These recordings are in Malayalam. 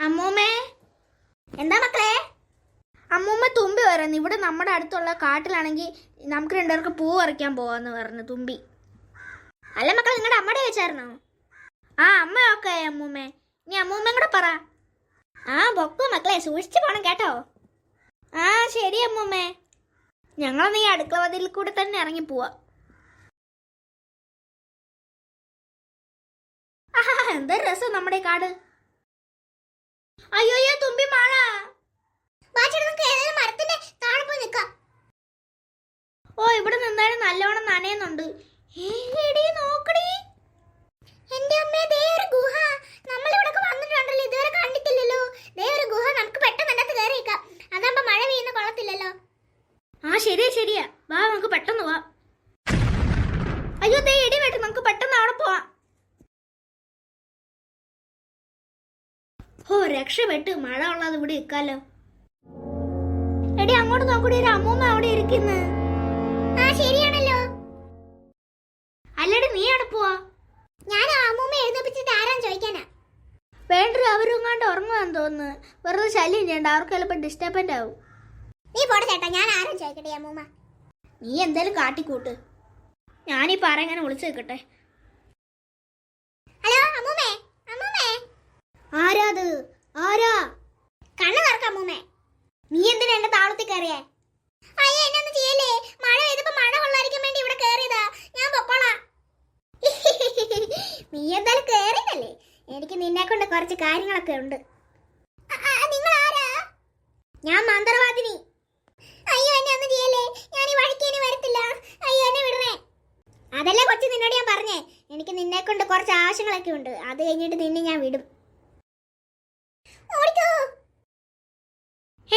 അമ്മൂമ്മേ, എന്താ മക്കളെ? അമ്മൂമ്മ തുമ്പി പറയുന്നു. ഇവിടെ നമ്മുടെ അടുത്തുള്ള കാട്ടിലാണെങ്കിൽ നമുക്ക് രണ്ടുപേർക്ക് പൂ പറിക്കാൻ പോവാന്ന് പറഞ്ഞു തുമ്പി. അല്ല മക്കളെ, നിങ്ങളുടെ അമ്മയുടെ വെച്ചായിരുന്നോ? ആ, അമ്മ ഓക്കെ അമ്മൂമ്മേ. നീ അമ്മൂമ്മയും കൂടെ പറ. ആ പൊക്കോ മക്കളെ, സൂക്ഷിച്ചു പോണം കേട്ടോ. ആ ശരി അമ്മൂമ്മേ. ഞങ്ങളെന്ന് ഈ അടുക്കള വാതിലിൽ കൂടെ തന്നെ ഇറങ്ങി പോവാ. എന്തൊരു രസം നമ്മുടെ കാട്. അയ്യോ തുമ്പി മാള. ഓ, ഇവിടെ നിന്നാലും നല്ലോണം നനയുന്നുണ്ട്. നോക്കടി എന്റെ അമ്മേ, ദേ ഒരു ഗുഹ. നമ്മൾ ഇവിടെ വന്നിട്ടുണ്ടല്ലോ, ഇതുവരെ കണ്ടിട്ടില്ലല്ലോ. ദേ ഒരു ഗുഹ, നമുക്ക് പെട്ടെന്ന് അതിനകത്ത് കയറിയേക്കാം. അതാകുമ്പോ മഴ പെയ്യുന്ന കൊള്ളത്തില്ലല്ലോ. ആ ശരിയാ, വാ നമുക്ക് പെട്ടെന്ന് വാ. അയ്യോ ദേ ഇടി വെട്ട്, നമുക്ക് പെട്ടെന്ന് അവിടെ പോവാം. ഓ രക്ഷപ്പെട്ട്, മഴ ഉള്ളത് ഇവിടെ ഇരിക്കാലോ. എടി അങ്ങോട്ട് നോക്കൂടി, ഒരു അമ്മൂമ്മ അവിടെ ഇരിക്കുന്നു. ആ ശരിയാണല്ലോ. അല്ലടി നീ അവിടെ പോവാ? ഞാൻ അമ്മൂമ്മ എഴുന്നേപ്പിച്ചിട്ട് ആരാന്ന് ചോദിക്കാനാ. വേണ്ട, അവരും കണ്ട് ഉറങ്ങുവാന്ന് തോന്നുന്നു. വെറുതെ ശല്യം ചെയ്യണ്ട, അവർക്ക് ചിലപ്പോൾ ഡിസ്റ്റർബൻ്റ് ആവും. നീ പോടെ ചേട്ടാ, ഞാൻ ആരും ചോദിക്കട്ടെ അമ്മൂമ്മ. നീ എന്തായാലും കാട്ടിക്കൂട്ട്, ഞാനീ പറങ്ങനെ വിളിച്ചു നിൽക്കട്ടെ. ഹലോ അമ്മൂമ്മേ, അമ്മൂമ്മേ. ആരാത്? ആരാ? കണ്ണു തുറക്ക അമ്മൂമ്മേ. നീ എന്തിനാ എന്റെ താളത്തിൽ കയറിയേ? അയ്യോ എന്നൊന്നും ചെയ്യല്ലേ, മഴ പെയ്തപ്പോ മഴ കൊള്ളാതിരിക്കാൻ വേണ്ടി ഇവിടെ കയറിയതാ. ഞാൻ പൊക്കോളാം. നീ എന്തായാലും കയറിയതല്ലേ, എനിക്ക് നിന്നെ കൊണ്ട് കുറച്ച് കാര്യങ്ങളൊക്കെ ഉണ്ട്. നിങ്ങൾ ആരാ? ഞാൻ മന്ത്രവാദിനി. അയ്യോ എന്നെ ഒന്നും ചെയ്യല്ലേ, ഞാൻ ഈ വഴിക്ക് ഇനി വരത്തില്ല. അയ്യോ എന്നെ വിടണേ. അതല്ലേ കൊച്ചു നിന്നോട് ഞാൻ പറഞ്ഞേ, എനിക്ക് നിന്നെ കൊണ്ട് കുറച്ച് ആവശ്യങ്ങളൊക്കെ ഉണ്ട്. അത് കഴിഞ്ഞിട്ട് നിന്നെ ഞാൻ വിടും.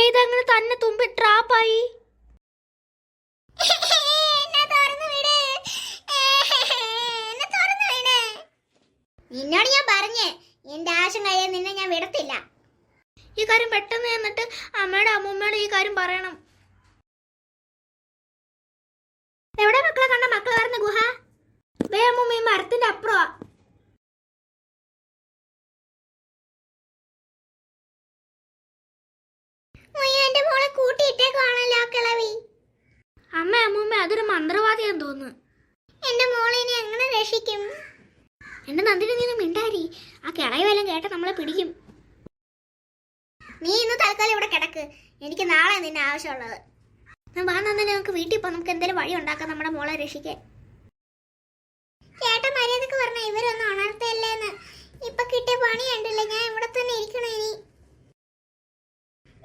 ഇതങ്ങനെ തന്നെ തുമ്പി ട്രാപ്പായി. നിന്നോട് ഞാൻ പറഞ്ഞേ, എന്റെ ആവശ്യം കഴിയാൻ നിന്നെ ഞാൻ വിടത്തില്ല. ഈ കാര്യം പെട്ടെന്ന് എന്നിട്ട് അമ്മയുടെ അമ്മൂമ്മയോട് ഈ കാര്യം പറയണം. എവിടെ മക്കളെ കണ്ട? മക്കളെ പറഞ്ഞ ഗുഹ വേ അമ്മൂമ്മ, ഈ മരത്തിന്റെ അപ്പുറമാ. അമ്മ അമ്മൂമ്മ, അതൊരു മന്ത്രവാദിയാന്ന് തോന്നുന്നു. എന്റെ മോളെ ഇനി എങ്ങനെ രക്ഷിക്കും? എന്റെ നന്ദിനി നീ മിണ്ടാരി, ആ കിളയ വല്ലം കേട്ട നമ്മളെ പിടിക്കും. നീ ഇന്ന് തൽക്കാലം ഇവിടെ കിടക്ക്, എനിക്ക് നാളെ നിന്നെ ആവശ്യമുള്ളത്. വാ നന്ദിനി, നമുക്ക് വീട്ടിൽ പോ, നമുക്ക് എന്തെങ്കിലും വഴി ഉണ്ടാക്കാം നമ്മുടെ മോളെ രക്ഷിക്കാൻ. ചേട്ടൻ മര്യാദക്ക് പറഞ്ഞ ഇവരൊന്നും ഉണർത്തല്ലേന്ന്. ഇപ്പൊ കിട്ടിയ പണി കണ്ടില്ലേ, ഞാൻ ഇവിടെ തന്നെ ഇരിക്കണേ. ഇനി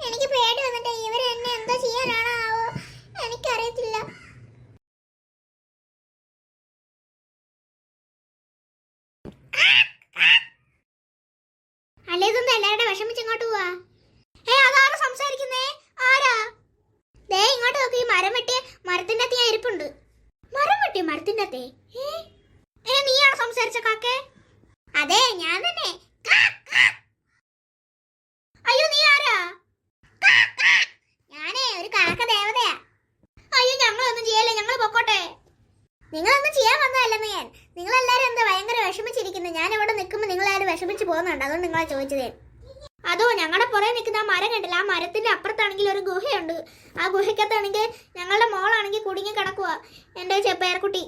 എനിക്ക് പേടി വന്നിട്ട് ഇവര് എന്നെ എന്താ ചെയ്യാനാണോ ആവോ, എനിക്കറിയത്തില്ല. അല്ലേ ഇതൊന്നും എല്ലാവരുടെ വിഷമിച്ചിങ്ങോട്ട് പോവാ. അതാരാ സംസാരിക്കുന്നേ? ആരാ? ദേ ഇങ്ങോട്ട് നോക്കി, ഈ മരം വെട്ടിയ മരത്തിന്റെ അകത്ത് ഞാൻ ഇരിപ്പുണ്ട്. മരം വെട്ടിയ മരത്തിന്റെ അകത്തെ? നീയാണോ സംസാരിച്ച കാക്കേ? അതെ ഞാൻ തന്നെ. അയ്യോ നീ ആരാ? ഞാനേ ഒരു കാക്ക ദേവതയാ. അയ്യോ ഞങ്ങളൊന്നും ചെയ്യല്ലേ, ഞങ്ങൾ പൊക്കോട്ടെ. നിങ്ങളൊന്നും ചെയ്യാൻ വന്നതല്ലെന്ന് ഞാൻ. നിങ്ങളെല്ലാരും എന്താ ഭയങ്കര വിഷമിച്ചിരിക്കുന്നത്? ഞാൻ ഇവിടെ നിൽക്കുമ്പോൾ നിങ്ങളാരും വിഷമിച്ച് പോകുന്നുണ്ട്, അതുകൊണ്ട് നിങ്ങളെ ചോദിച്ചതേ. അതോ ഞങ്ങളുടെ പുറകെ നിൽക്കുന്ന ആ മരം കണ്ടില്ല, ആ മരത്തിന്റെ അപ്പുറത്താണെങ്കിൽ ഒരു ഗുഹയുണ്ട്. ആ ഗുഹയ്ക്കകത്താണെങ്കിൽ ഞങ്ങളുടെ മോളാണെങ്കിൽ കുടുങ്ങി കിടക്കുക, എൻ്റെ പേരക്കുട്ടി.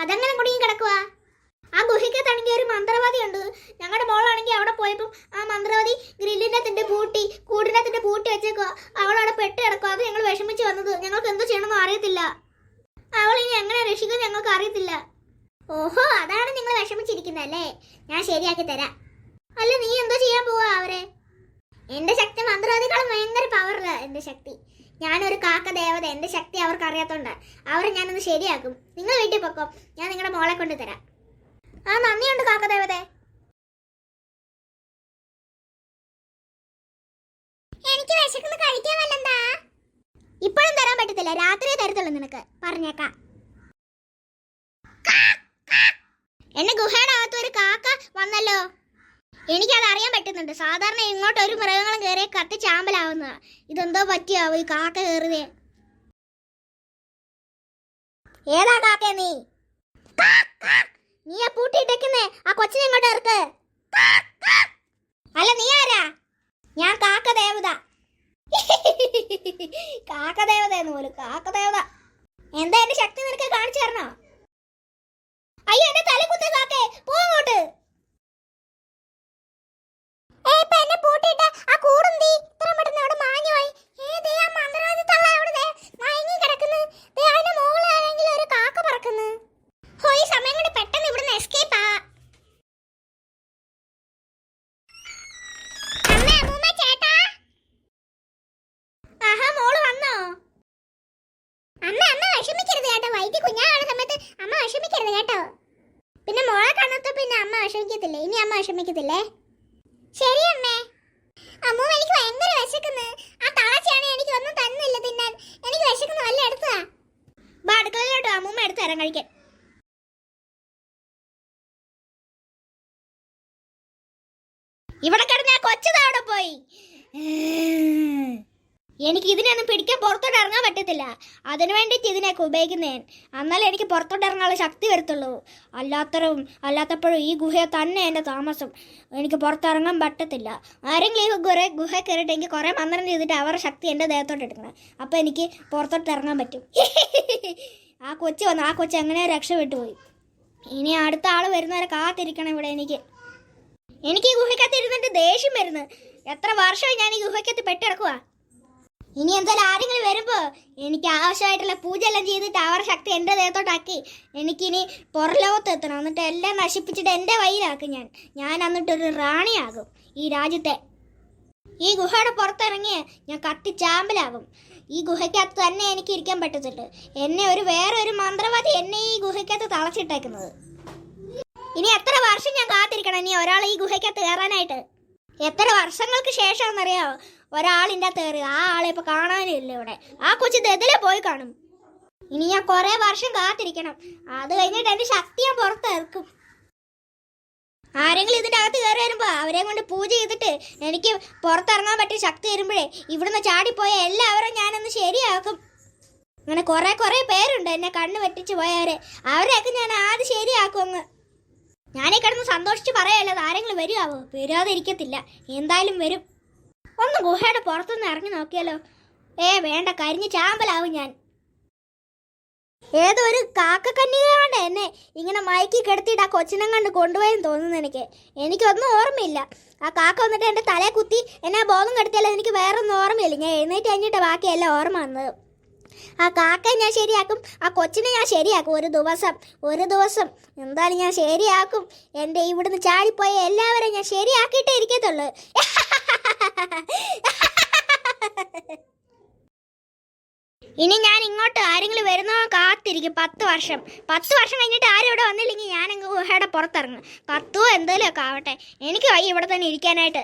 അതെങ്ങനെ കുടുങ്ങി കിടക്കുക? ആ ഗുഹയ്ക്കകത്താണെങ്കിൽ ഒരു മന്ത്രവാദി ഉണ്ട്. ഞങ്ങളുടെ മോളാണെങ്കിൽ അവിടെ പോയപ്പോൾ ആ മന്ത്രവാദി ഗ്രില്ലിനകത്തിന്റെ കൂടിനകത്തിന്റെ പൂട്ടി വെച്ചേക്കുക. അവളവിടെ പെട്ട് കിടക്കുക. അത് ഞങ്ങൾ വിഷമിച്ച് വന്നത്. ഞങ്ങൾക്ക് എന്തോ ചെയ്യണമെന്ന് അറിയത്തില്ല. അവൾ ഇനി എങ്ങനെ രക്ഷിക്കും ഞങ്ങൾക്ക് അറിയത്തില്ല. ഓഹോ, അതാണ് നിങ്ങൾ വിഷമിച്ചിരിക്കുന്നല്ലേ? ഞാൻ ശരിയാക്കി തരാം. അല്ല നീ എന്തോ ചെയ്യാൻ പോവാ അവരെ? എന്റെ ശക്തി മന്ത്രവാദികളും ഭയങ്കര പവറില്ല എന്റെ ശക്തി. ഞാനൊരു കാക്ക ദേവത, എന്റെ ശക്തി അവർക്ക് അറിയാത്തോണ്ട് അവരെ ഞാനൊന്ന് ശരിയാക്കും. നിങ്ങൾ വീട്ടിൽ പൊക്കോ, ഞാൻ നിങ്ങളുടെ മോളെ കൊണ്ട് തരാം. ആ നന്ദിയുണ്ട് കാക്ക ദേവതേ. എനിക്ക് വിശക്കുന്നു, കഴിക്കാൻ വല്ലെന്താ? ഇപ്പോഴും തരാൻ പറ്റത്തില്ല, രാത്രിയെ തരത്തുള്ളൂ നിനക്ക്, പറഞ്ഞേക്കാം. എന്നെ ഗുഹയുടെ അകത്ത് ഒരു കാക്ക വന്നല്ലോ. എനിക്കത് അറിയാൻ പറ്റുന്നുണ്ട്. സാധാരണ ഇങ്ങോട്ട് ഒരു മൃഗങ്ങളും കയറിയ കത്തി ചാമ്പലാവുന്നതാ. ഇതെന്തോ പറ്റിയാവോ ഈ കാക്ക കയറുതേ? ഏതാ കാക്ക നീ? നീ ആ പൂട്ടിയിട്ടേക്കുന്നേ, ആ കൊച്ചിനെ ഇങ്ങോട്ട് ഇറക്ക്. അല്ല നീ ആരാ? കാക്കദേവതയെന്ന് പോലും കാക്കദേവത. എന്താ എന്റെ ശക്തി നിനക്ക് കാണിച്ചു തരണോ? അയ്യോ എന്റെ തല കുത്ത കാക്കേ, പോങ്ങോട്ട്. എന്നെ പൂട്ടിയിട്ട് ആ കൂടുന്തി ഇത്ര പെട്ടെന്ന് അവിടെ മാഞ്ഞുപോയി. ആ മന്ത്രവാദി തള്ള അവിടെ മയങ്ങി കിടക്കുന്നു. അതിന്റെ മുകളിലാണെങ്കിൽ ഒരു കാക്ക പറക്കുന്നു. ഈ സമയം കൊണ്ട് പെട്ടെന്ന് ഇവിടുന്ന് എസ്കേപ്പ് ആ. ആഹാ മോള് വന്നോ? അമ്മ വിഷമിക്കരുത് കേട്ടോ. വൈകി കുഞ്ഞാണ് സമയത്ത് അമ്മ വിഷമിക്കരുത് കേട്ടോ. പിന്നെ മോളെ കാണാത്ത പിന്നെ അമ്മ വിഷമിക്കത്തില്ലേ? ഇനി അമ്മ വിഷമിക്കത്തില്ലേ? ശരി അമ്മേ. അമ്മൂ എനിക്ക് ഭയങ്കര വിശക്കുന്നു. ആ തളച്ചയാണ് എനിക്ക് ഒന്നും തന്നില്ല തിന്നാൻ. എനിക്ക് വിശക്കുന്നു. വല്ല എടുത്താ അടുക്കളയിലോട്ടോ അമ്മൂമ്മ എടുത്തു തരാൻ കഴിക്കാൻ. ഇവിടെ കിടന്ന് ആ കൊച്ചതവിടെ പോയി. എനിക്ക് ഇതിനൊന്നും പിടിക്കാൻ പുറത്തോട്ട് ഇറങ്ങാൻ പറ്റത്തില്ല. അതിനു വേണ്ടിയിട്ട് ഇതിനൊക്കെ ഉപയോഗിക്കുന്നേ. എന്നാലേ എനിക്ക് പുറത്തോട്ട് ഇറങ്ങാനുള്ള ശക്തി വരത്തുള്ളൂ. അല്ലാത്തപ്പോഴും ഈ ഗുഹയെ തന്നെ എൻ്റെ താമസം. എനിക്ക് പുറത്തിറങ്ങാൻ പറ്റത്തില്ല. ആരെങ്കിലും ഈ ഗുഹ കയറിയിട്ടെങ്കിൽ കുറേ മന്ത്രം ചെയ്തിട്ട് അവരുടെ ശക്തി എൻ്റെ ദേഹത്തോട്ട് എടുക്കണം. അപ്പോൾ എനിക്ക് പുറത്തോട്ട് ഇറങ്ങാൻ പറ്റും. ആ കൊച്ചു വന്നു. ആ കൊച്ചു എങ്ങനെ രക്ഷപ്പെട്ടു പോയി. ഇനി അടുത്ത ആൾ വരുന്നവരെ കാത്തിരിക്കണം ഇവിടെ. എനിക്ക് ഈ ഗുഹയ്ക്കകത്ത് ഇരുന്നിട്ട് ദേഷ്യം വരുന്നു. എത്ര വർഷമായി ഞാൻ ഈ ഗുഹയ്ക്കകത്ത് പെട്ടിടക്കുക. ഇനി എന്തായാലും ആരെങ്കിലും വരുമ്പോൾ എനിക്ക് ആവശ്യമായിട്ടുള്ള പൂജ എല്ലാം ചെയ്തിട്ട് അവരുടെ ശക്തി എൻ്റെ ദേഹത്തോട്ടാക്കി എനിക്കിനി പുറലോകത്ത് എത്തണം. എന്നിട്ട് എല്ലാം നശിപ്പിച്ചിട്ട് എൻ്റെ വയ്യിലാക്കും ഞാൻ എന്നിട്ടൊരു റാണിയാകും ഈ രാജ്യത്തെ. ഈ ഗുഹയുടെ പുറത്തിറങ്ങി ഞാൻ കത്തിച്ചാമ്പലാകും. ഈ ഗുഹയ്ക്കകത്ത് തന്നെ എനിക്ക് ഇരിക്കാൻ പറ്റത്തുള്ളൂ. എന്നെ വേറൊരു മന്ത്രവാദി എന്നെ ഈ ഗുഹയ്ക്കകത്ത് തളച്ചിട്ടേക്കുന്നത്. ഇനി എത്ര വർഷം ഞാൻ കാത്തിരിക്കണം ഇനി ഒരാൾ ഈ ഗുഹയ്ക്കകത്ത് കയറാനായിട്ട്? എത്ര വർഷങ്ങൾക്ക് ശേഷമെന്നറിയാമോ ഒരാളിൻ്റെ അകത്ത് കയറി? ആ ആളെ ഇപ്പൊ കാണാനില്ല ഇവിടെ. ആ കൊച്ചു ദതിലെ പോയി കാണും. ഇനി ഞാൻ കുറെ വർഷം കാത്തിരിക്കണം. അത് കഴിഞ്ഞിട്ട് എന്റെ ശക്തി ഞാൻ പുറത്തിറക്കും. ആരെങ്കിലും ഇതിൻ്റെ അകത്ത് കയറി വരുമ്പോ അവരെ കൊണ്ട് പൂജ ചെയ്തിട്ട് എനിക്ക് പുറത്തിറങ്ങാൻ പറ്റിയ ശക്തി വരുമ്പോഴേ ഇവിടുന്ന് ചാടിപ്പോയ എല്ലാവരും ഞാനൊന്ന് ശരിയാക്കും. അങ്ങനെ കുറെ പേരുണ്ട് എന്നെ കണ്ണ് വെട്ടിച്ച് പോയവരെ. അവരെയൊക്കെ ഞാൻ ആദ്യം ശരിയാക്കും. അങ്ങ് ഞാനീ കിടന്ന് സന്തോഷിച്ച് പറയല്ലത് ആരെങ്കിലും വരുമാവോ? വരാതെ ഇരിക്കത്തില്ല. എന്തായാലും വരും. ഒന്ന് ഗുഹയുടെ പുറത്തുനിന്ന് ഇറങ്ങി നോക്കിയാലോ? വേണ്ട, കരിഞ്ഞ് ചാമ്പലാവും ഞാൻ. ഏതോ ഒരു കാക്കക്കന്യകയാണ്ട് എന്നെ ഇങ്ങനെ മയക്കി കിടത്തിയിട്ട് ആ കൊച്ചിനെ കണ്ട് കൊണ്ടുപോയെന്ന് തോന്നുന്നു. എനിക്കൊന്നും ഓർമ്മയില്ല. ആ കാക്ക വന്നിട്ട് എൻ്റെ തലയെ കുത്തി എന്നെ ബോധം കെടുത്തിയാലോ എനിക്ക് വേറൊന്നും ഓർമ്മയില്ല. ഞാൻ എഴുന്നേറ്റ് കഴിഞ്ഞിട്ട് ബാക്കിയെല്ലാം ഓർമ്മ വന്നത്. ആ കാക്കയെ ഞാൻ ശരിയാക്കും. ആ കൊച്ചിനെ ഞാൻ ശരിയാക്കും. ഒരു ദിവസം എന്തായാലും ഞാൻ ശരിയാക്കും. എൻ്റെ ഇവിടുന്ന് ചാടിപ്പോയ എല്ലാവരെയും ഞാൻ ശരിയാക്കിയിട്ടേ ഇരിക്കത്തുള്ളൂ. ഇനി ഞാൻ ഇങ്ങോട്ട് ആരെങ്കിലും വരുന്നോ കാത്തിരിക്കും 10 വർഷം. 10 വർഷം കഴിഞ്ഞിട്ട് ആരും ഇവിടെ വന്നില്ലെങ്കിൽ ഞാൻ ഗുഹയുടെ പുറത്തിറങ്ങും. കത്തുവോ എന്തെങ്കിലുമൊക്കെ ആവട്ടെ. എനിക്ക് വയ്യ ഇവിടെ തന്നെ ഇരിക്കാനായിട്ട്.